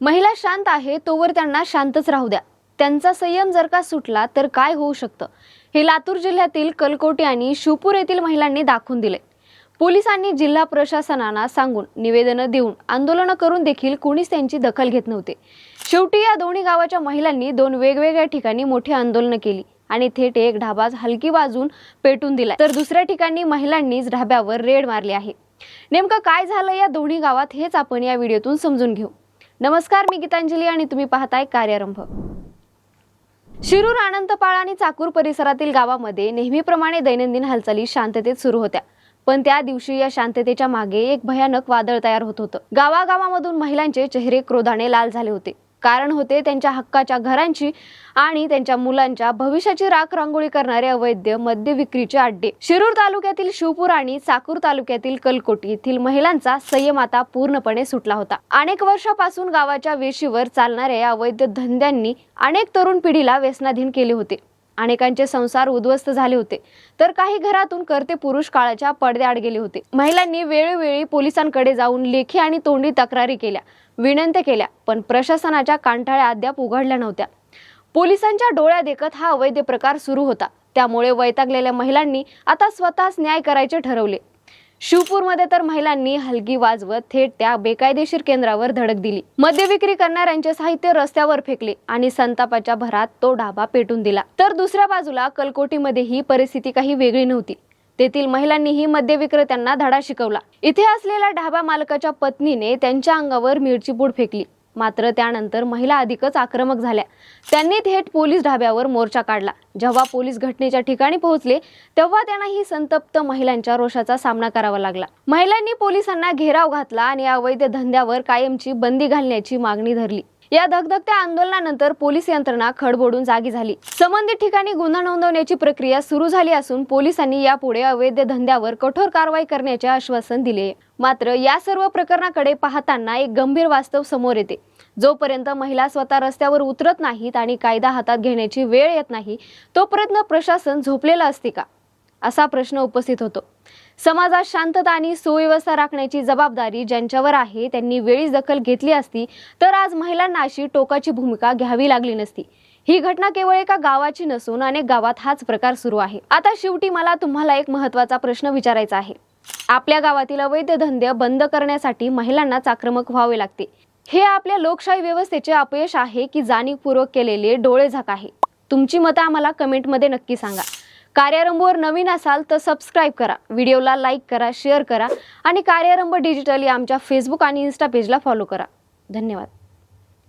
महिला शांत आहे तोवर त्यांना शांतच राहू द्या. त्यांचा संयम जर का सुटला तर काय होऊ शकतं हे लातूर जिल्ह्यातील कलकोटी आणि शिवपूर येथील महिलांनी दाखवून दिले. पोलिसांनी जिल्हा प्रशासनाला सांगून निवेदनं देऊन आंदोलन करून देखील कोणीच त्यांची दखल घेत नव्हते. शेवटी या दोन्ही गावाच्या महिलांनी दोन वेगवेगळ्या ठिकाणी मोठी आंदोलन केली आणि थेट एक ढाबा हलकी वाजून पेटून दिला, तर दुसऱ्या ठिकाणी महिलांनीच ढाब्यावर रेड मारली आहे. नेमकं काय झालं या दोन्ही गावात हेच आपण या व्हिडिओतून समजून घेऊ. नमस्कार, मी गीतांजली आणि तुम्ही पाहताय कार्यारंभ. शिरूर, अनंतपाळ आणि चाकूर परिसरातील गावामध्ये नेहमीप्रमाणे दैनंदिन हालचाली शांततेत सुरू होत्या. पण त्या दिवशी या शांततेच्या मागे एक भयानक वादळ तयार होत होतं. गावागावामधून महिलांचे चेहरे क्रोधाने लाल झाले होते. कारण होते त्यांच्या हक्काच्या घरांची आणि त्यांच्या मुलांच्या भविष्याची राख रांगोळी करणारे अवैध मद्य विक्रीचे अड्डे. शिरूर तालुक्यातील शिवपूर आणि चाकूर तालुक्यातील कलकोटी येथील महिलांचा संयम आता पूर्णपणे सुटला होता. अनेक वर्षापासून गावाच्या वेशीवर चालणाऱ्या या अवैध धंद्यांनी अनेक तरुण पिढीला व्यसनाधीन केले होते. अनेकांचे संसार उद्ध्वस्त झाले होते, तर काही घरातून करते पुरुष काळाच्या पडद्याआड गेले होते. महिलांनी वेळोवेळी पोलिसांकडे जाऊन लेखी आणि तोंडी तक्रारी केल्या, विनंत्या केल्या, पण प्रशासनाच्या कानठाळ्या अद्याप उघडल्या नव्हत्या. पोलिसांच्या डोळ्या देखत हा अवैध प्रकार सुरू होता. त्यामुळे वैतागलेल्या महिलांनी आता स्वतःच न्याय करायचे ठरवले. शिवपूरमध्ये तर महिलांनी हलगी वाजवत थेट त्या बेकायदेशीर केंद्रावर धडक दिली. मद्य विक्री करणाऱ्यांचे साहित्य रस्त्यावर फेकले आणि संतापाच्या भरात तो ढाबा पेटून दिला. तर दुसऱ्या बाजूला कलकोटीमध्ये ही परिस्थिती काही वेगळी नव्हती. तेथील महिलांनीही मद्य विक्रेत्यांना धडा शिकवला. इथे असलेल्या ढाबा मालकाच्या पत्नीने त्यांच्या अंगावर मिरची पूड फेकली. मात्र त्यानंतर महिला अधिकच आक्रमक झाल्या. त्यांनी थेट पोलीस ढाब्यावर मोर्चा काढला. जेव्हा पोलीस घटनेच्या ठिकाणी पोहोचले तेव्हा त्यांना ही संतप्त महिलांच्या रोषाचा सामना करावा लागला. महिलांनी पोलिसांना घेराव घातला आणि अवैध धंद्यावर कायमची बंदी घालण्याची मागणी धरली. या धगधगत्या आंदोलनानंतर पोलीस यंत्रणा खडबडून जागी झाली. संबंधित ठिकाणी गुन्हा नोंदवण्याची प्रक्रिया सुरू झाली असून पोलिसांनी यापुढे अवैध धंद्यावर कठोर कारवाई करण्याचे आश्वासन दिले. मात्र या सर्व प्रकरणाकडे पाहताना एक गंभीर वास्तव समोर येते. जोपर्यंत महिला स्वतः रस्त्यावर उतरत नाहीत आणि कायदा हातात घेण्याची वेळ येत नाही तोपर्यंत प्रशासन झोपलेलं असते का, असा प्रश्न उपस्थित होतो. समाजात शांतता आणि सुव्यवस्था राखण्याची जबाबदारी ज्यांच्यावर आहे त्यांनी वेळीच दखल घेतली असती तर आज महिलांना अशी टोकाची भूमिका घ्यावी लागली नसती. ही घटना केवळ एका गावाची नसून अनेक गावात हाच प्रकार सुरू आहे. आता शेवटी मला तुम्हाला एक महत्त्वाचा प्रश्न विचारायचा आहे. आपल्या गावातील अवैध धंदे बंद करण्यासाठी महिलांनाच आक्रमक व्हावे लागते. हे आपल्या लोकशाही व्यवस्थेचे अपयश आहे की जाणीवपूर्वक केलेले डोळेझाक आहे? तुमची मतं आम्हाला कमेंटमध्ये नक्की सांगा. कार्यारंभवर नवीन असाल तर सबस्क्राईब करा, व्हिडिओला लाईक करा, शेअर करा आणि कार्यारंभ डिजिटल या आमच्या फेसबुक आणि इन्स्टा पेजला फॉलो करा. धन्यवाद.